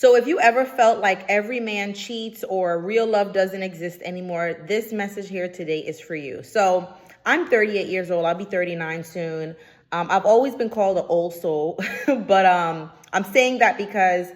So if you ever felt like every man cheats or real love doesn't exist anymore, this message here today is for you. So I'm 38 years old. I'll be 39 soon. I've always been called an old soul, but I'm saying that because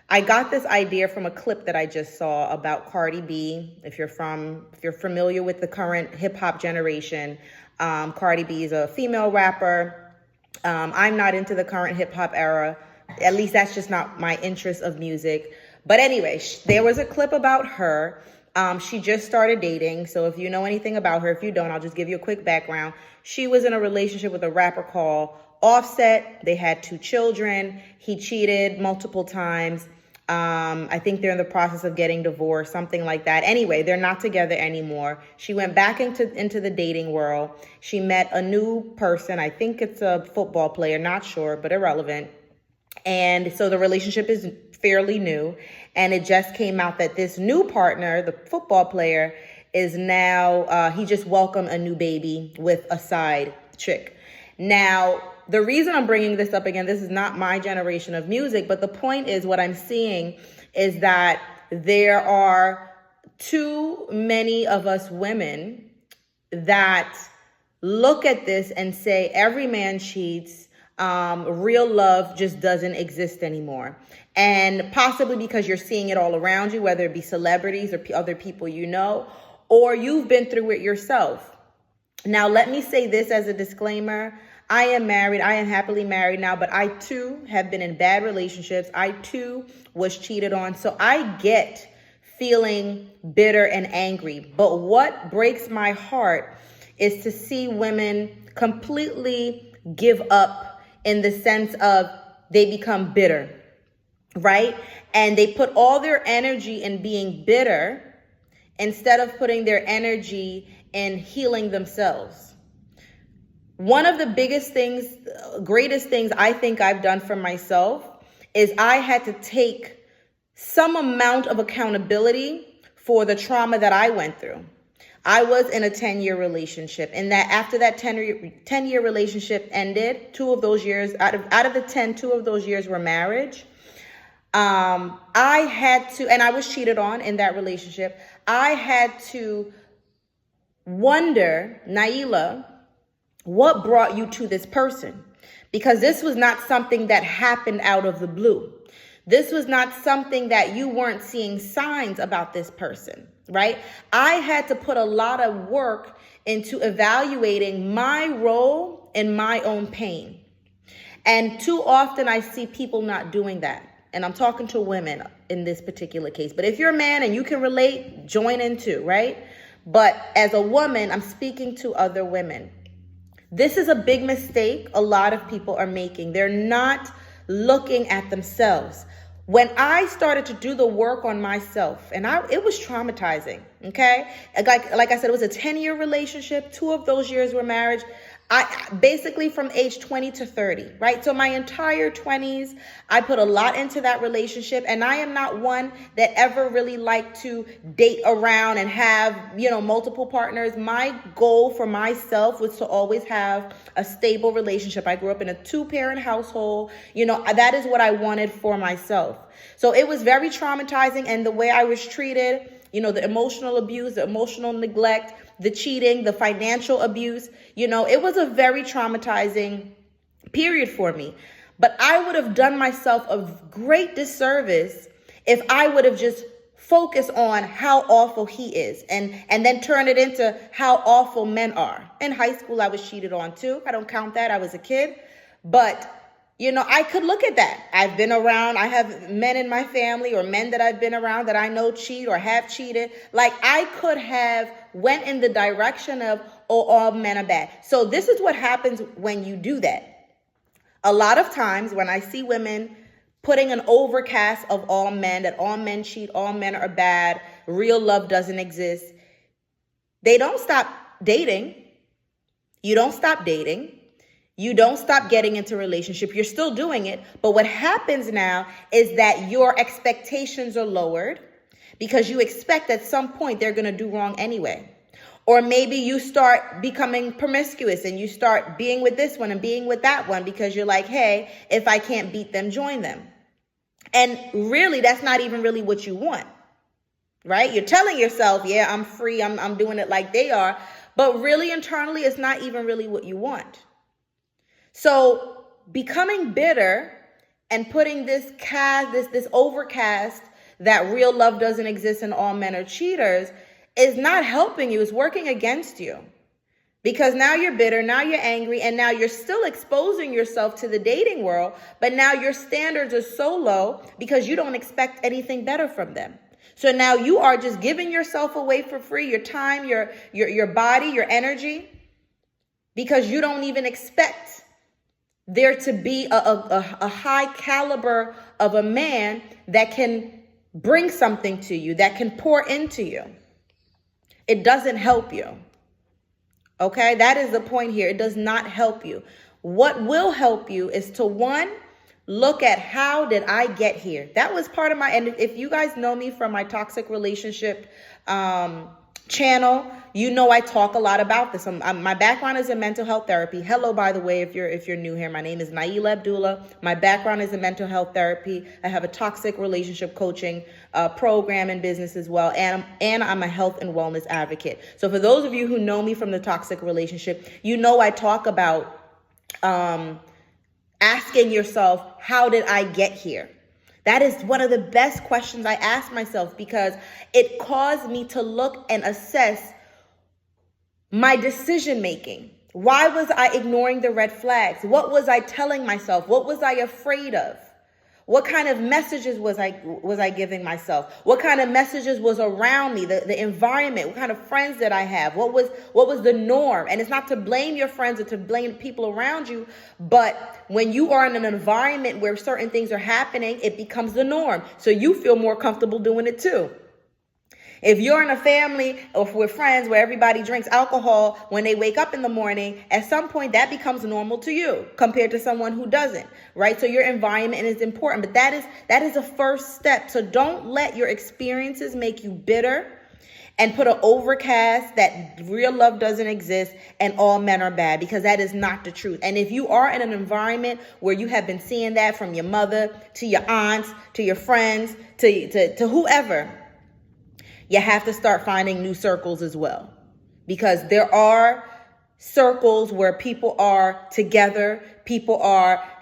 I got this idea from a clip that I just saw about Cardi B. If you're familiar with the current hip hop generation, Cardi B is a female rapper. I'm not into the current hip hop era. At least that's just not my interest of music. But anyway, there was a clip about her. She just started dating. So if you know anything about her, if you don't, I'll just give you a quick background. She was in a relationship with a rapper called Offset. They had 2 children. He cheated multiple times. I think they're in the process of getting divorced, something like that. Anyway, they're not together anymore. She went back into the dating world. She met a new person. I think it's a football player, not sure, but irrelevant. And so the relationship is fairly new. And it just came out that this new partner, the football player, is now, he just welcomed a new baby with a side chick. Now, the reason I'm bringing this up again, this is not my generation of music, but the point is what I'm seeing is that there are too many of us women that look at this and say every man cheats. Real love just doesn't exist anymore. And possibly because you're seeing it all around you, whether it be celebrities or other people you know, or you've been through it yourself. Now, let me say this as a disclaimer. I am married. I am happily married now, but I too have been in bad relationships. I too was cheated on. So I get feeling bitter and angry. But what breaks my heart is to see women completely give up in the sense of they become bitter, right? And they put all their energy in being bitter instead of putting their energy in healing themselves. One of the biggest things, greatest things I think I've done for myself is I had to take some amount of accountability for the trauma that I went through. I was in a 10-year relationship, and that after that 10-year relationship ended, 2 of those years, out of the 10, 2 of those years were marriage. I had to, and I was cheated on in that relationship. I had to wonder, Naila, what brought you to this person? Because this was not something that happened out of the blue. This was not something that you weren't seeing signs about this person, right? I had to put a lot of work into evaluating my role in my own pain. And too often I see people not doing that. And I'm talking to women in this particular case. But if you're a man and you can relate, join in too, right? But as a woman, I'm speaking to other women. This is a big mistake a lot of people are making. They're not looking at themselves. When I started to do the work on myself, and it was traumatizing, okay? Like I said, it was a 10-year relationship. 2 of those years were marriage. I basically from age 20 to 30, right? So my entire 20s, I put a lot into that relationship, and I am not one that ever really liked to date around and have, multiple partners. My goal for myself was to always have a stable relationship. I grew up in a 2-parent household. That is what I wanted for myself. So it was very traumatizing, and the way I was treated, the emotional abuse, the emotional neglect, the cheating, the financial abuse, it was a very traumatizing period for me. But I would have done myself a great disservice if I would have just focused on how awful he is and then turn it into how awful men are. In high school, I was cheated on too. I don't count that. I was a kid. But I could look at that. I've been around. I have men in my family or men that I've been around that I know cheat or have cheated. Like I could have went in the direction of, all men are bad. So this is what happens when you do that. A lot of times when I see women putting an overcast of all men, that all men cheat, all men are bad, real love doesn't exist, they don't stop dating. You don't stop dating. You don't stop getting into a relationship. You're still doing it. But what happens now is that your expectations are lowered because you expect at some point they're going to do wrong anyway. Or maybe you start becoming promiscuous and you start being with this one and being with that one because you're like, hey, if I can't beat them, join them. And really, that's not even really what you want, right? You're telling yourself, yeah, I'm free. I'm doing it like they are. But really, internally, it's not even really what you want. So becoming bitter and putting this overcast that real love doesn't exist and all men are cheaters is not helping you. It's working against you. Because now you're bitter, now you're angry, and now you're still exposing yourself to the dating world, but now your standards are so low because you don't expect anything better from them. So now you are just giving yourself away for free, your time, your body, your energy, because you don't even expect there to be a high caliber of a man that can bring something to you, that can pour into you. It doesn't help you. Okay, that is the point here. It does not help you. What will help you is to, one, look at how did I get here? That was part of and if you guys know me from my toxic relationship channel, you know I talk a lot about this. My background is in mental health therapy. Hello, by the way, if you're new here, my name is Naila Abdullah. My background is in mental health therapy. I have a toxic relationship coaching program and business as well, and I'm a health and wellness advocate. So for those of you who know me from the toxic relationship, you know I talk about asking yourself, how did I get here? That is one of the best questions I ask myself because it caused me to look and assess my decision making. Why was I ignoring the red flags? What was I telling myself? What was I afraid of? What kind of messages was I giving myself? What kind of messages was around me? The environment. What kind of friends did I have? What was the norm? And it's not to blame your friends or to blame people around you, but when you are in an environment where certain things are happening, it becomes the norm. So you feel more comfortable doing it too. If you're in a family or with friends where everybody drinks alcohol when they wake up in the morning, at some point that becomes normal to you compared to someone who doesn't, right? So your environment is important, but that is a first step. So don't let your experiences make you bitter and put an overcast that real love doesn't exist and all men are bad, because that is not the truth. And if you are in an environment where you have been seeing that from your mother to your aunts to your friends to whoever, you have to start finding new circles as well, because there are circles where people are together,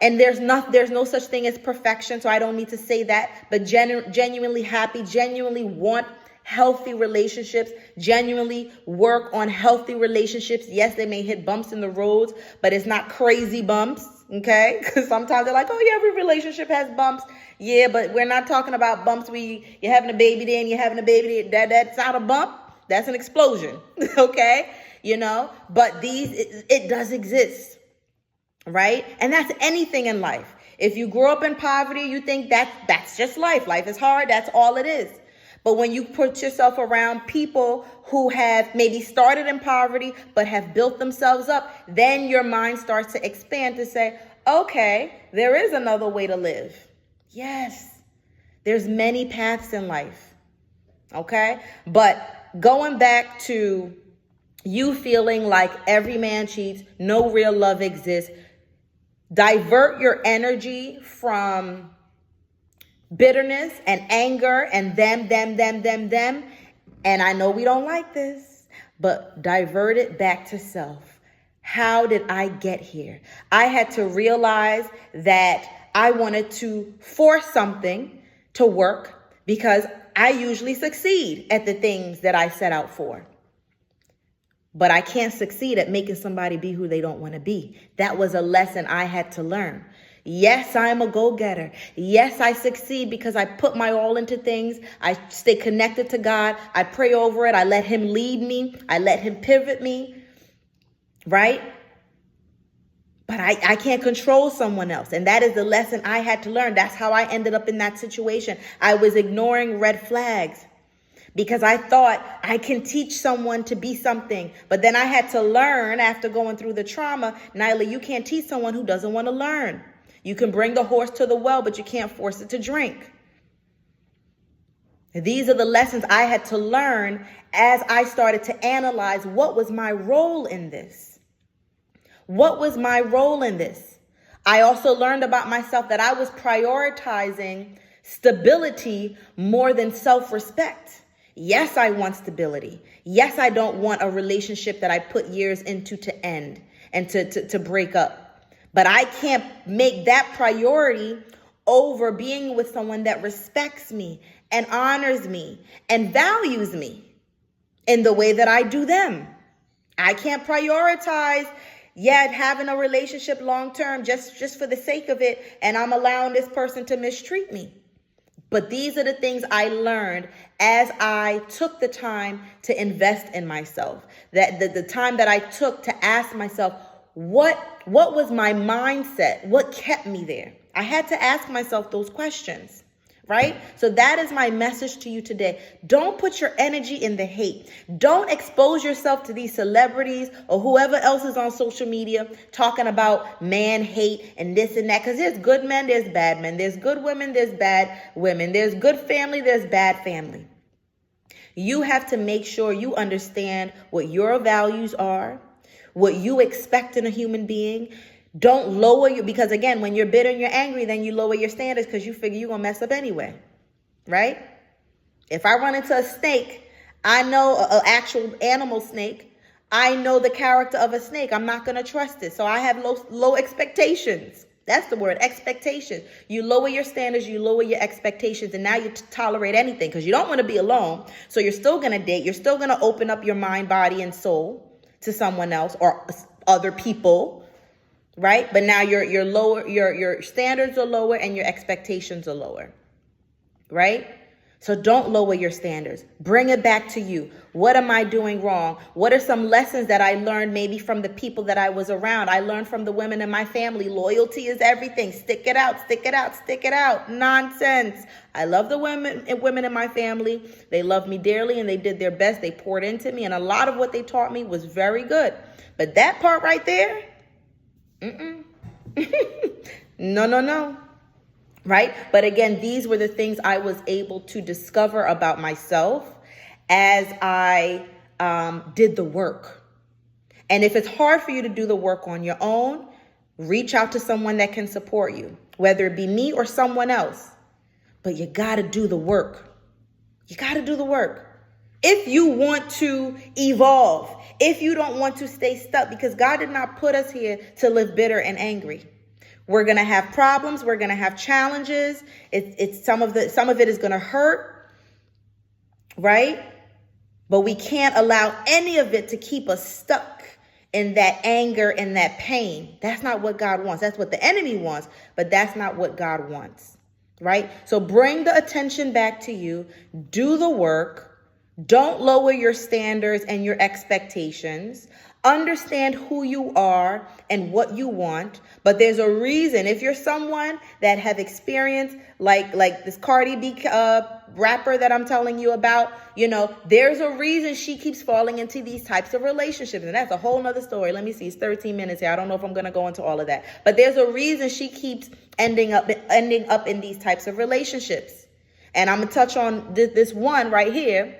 and there's no such thing as perfection. So I don't need to say that, but genuinely happy, genuinely want healthy relationships, genuinely work on healthy relationships. Yes, they may hit bumps in the roads, but it's not crazy bumps. Okay. Because sometimes they're like, oh yeah, every relationship has bumps. Yeah, but we're not talking about bumps where you're having a baby there and you're having a baby there. That's not a bump. That's an explosion. Okay. But it does exist. Right. And that's anything in life. If you grow up in poverty, you think that's just life. Life is hard. That's all it is. But when you put yourself around people who have maybe started in poverty but have built themselves up, then your mind starts to expand to say, okay, there is another way to live. Yes, there's many paths in life. Okay, but going back to you feeling like every man cheats, no real love exists, divert your energy from bitterness and anger and them. And I know we don't like this, but divert it back to self. How did I get here? I had to realize that I wanted to force something to work because I usually succeed at the things that I set out for. But I can't succeed at making somebody be who they don't want to be. That was a lesson I had to learn. Yes, I'm a go-getter. Yes, I succeed because I put my all into things. I stay connected to God. I pray over it. I let him lead me. I let him pivot me. Right? But I can't control someone else. And that is the lesson I had to learn. That's how I ended up in that situation. I was ignoring red flags because I thought I can teach someone to be something. But then I had to learn after going through the trauma, Nyla, you can't teach someone who doesn't want to learn. You can bring the horse to the well, but you can't force it to drink. These are the lessons I had to learn as I started to analyze what was my role in this. What was my role in this? I also learned about myself that I was prioritizing Stability more than self-respect. Yes, I want stability. Yes, I don't want a relationship that I put years into to end and to break up. But I can't make that priority over being with someone that respects me and honors me and values me in the way that I do them. I can't prioritize yet having a relationship long term just for the sake of it, and I'm allowing this person to mistreat me. But these are the things I learned as I took the time to invest in myself. That the time that I took to ask myself, what was my mindset? What kept me there? I had to ask myself those questions, right? So that is my message to you today. Don't put your energy in the hate. Don't expose yourself to these celebrities or whoever else is on social media talking about man hate and this and that. Because there's good men, there's bad men. There's good women, there's bad women. There's good family, there's bad family. You have to make sure you understand what your values are, what you expect in a human being. Don't lower you, because again, when you're bitter and you're angry, then you lower your standards because you figure you're going to mess up anyway, right? If I run into a snake, I know an actual animal snake. I know the character of a snake. I'm not going to trust it. So I have low expectations. That's the word, expectations. You lower your standards, you lower your expectations, and now you tolerate anything because you don't want to be alone. So you're still going to date. You're still going to open up your mind, body, and soul to someone else or other people. Right? But now you're lower, your standards are lower and your expectations are lower. Right? So don't lower your standards. Bring it back to you. What am I doing wrong? What are some lessons that I learned maybe from the people that I was around? I learned from the women in my family. Loyalty is everything. Stick it out, stick it out, stick it out. Nonsense. I love the women in my family. They loved me dearly and they did their best. They poured into me, and a lot of what they taught me was very good. But that part right there, no. Right? But again, these were the things I was able to discover about myself as I did the work. And if it's hard for you to do the work on your own, reach out to someone that can support you, whether it be me or someone else. But you got to do the work. You got to do the work. If you want to evolve, if you don't want to stay stuck, because God did not put us here to live bitter and angry. We're going to have problems. We're going to have challenges. It's some of it is going to hurt, right? But we can't allow any of it to keep us stuck in that anger and that pain. That's not what God wants. That's what the enemy wants, but that's not what God wants, right? So bring the attention back to you. Do the work. Don't lower your standards and your expectations. Understand who you are and what you want. But there's a reason. If you're someone that have experienced like this Cardi B rapper that I'm telling you about, there's a reason she keeps falling into these types of relationships. And that's a whole nother story. Let me see. It's 13 minutes here. I don't know if I'm going to go into all of that. But there's a reason she keeps ending up in these types of relationships. And I'm going to touch on this one right here.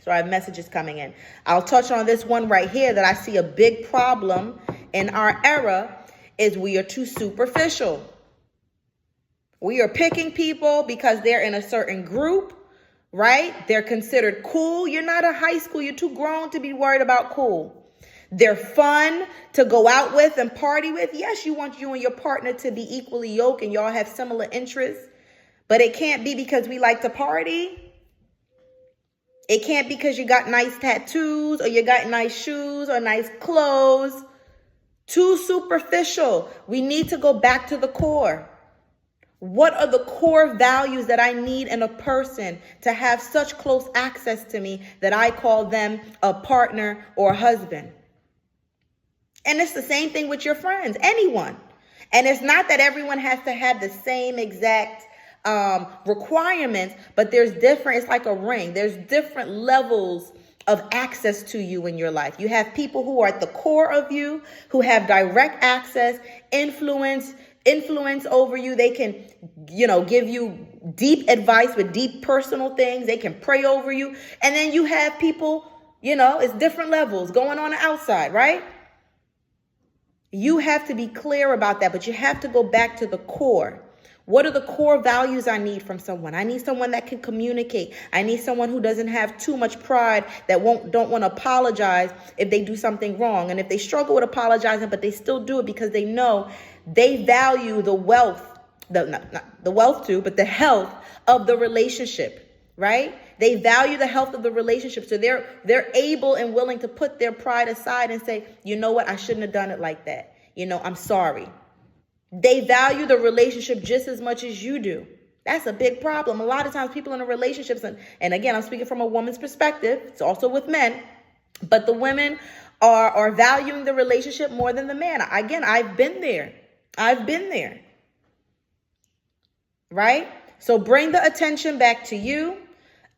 So I have messages coming in. I'll touch on this one right here that I see a big problem in our era is we are too superficial. We are picking people because they're in a certain group, right? They're considered cool. You're not in high school. You're too grown to be worried about cool. They're fun to go out with and party with. Yes, you want you and your partner to be equally yoked and y'all have similar interests, but it can't be because we like to party. It can't be because you got nice tattoos or you got nice shoes or nice clothes. Too superficial. We need to go back to the core. What are the core values that I need in a person to have such close access to me that I call them a partner or a husband? And it's the same thing with your friends, anyone. And it's not that everyone has to have the same exact requirements, but there's different, it's like a ring. There's different levels of access to you in your life. You have people who are at the core of you, who have direct access, influence over you. They can, give you deep advice with deep personal things. They can pray over you. And then you have people, it's different levels going on the outside, right? You have to be clear about that, but you have to go back to the core. What are the core values I need from someone? I need someone that can communicate. I need someone who doesn't have too much pride, that don't want to apologize if they do something wrong. And if they struggle with apologizing, but they still do it because they know they value the wealth, not the wealth too, but the health of the relationship, right? They value the health of the relationship. So they're able and willing to put their pride aside and say, you know what? I shouldn't have done it like that. I'm sorry. They value the relationship just as much as you do. That's a big problem. A lot of times people in relationships, and again, I'm speaking from a woman's perspective. It's also with men, but the women are valuing the relationship more than the man. Again, I've been there. Right? So bring the attention back to you.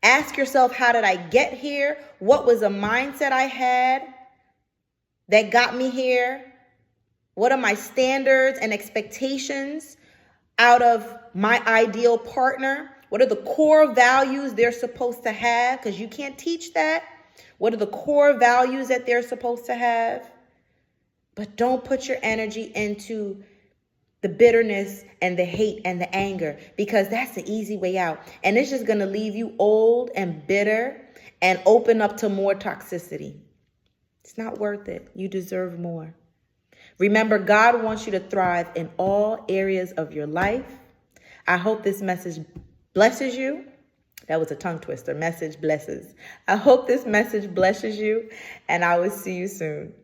Ask yourself, how did I get here? What was a mindset I had that got me here? What are my standards and expectations out of my ideal partner? What are the core values they're supposed to have? Because you can't teach that. What are the core values that they're supposed to have? But don't put your energy into the bitterness and the hate and the anger, because that's the easy way out. And it's just going to leave you old and bitter and open up to more toxicity. It's not worth it. You deserve more. Remember, God wants you to thrive in all areas of your life. I hope this message blesses you. That was a tongue twister. Message blesses. I hope this message blesses you, and I will see you soon.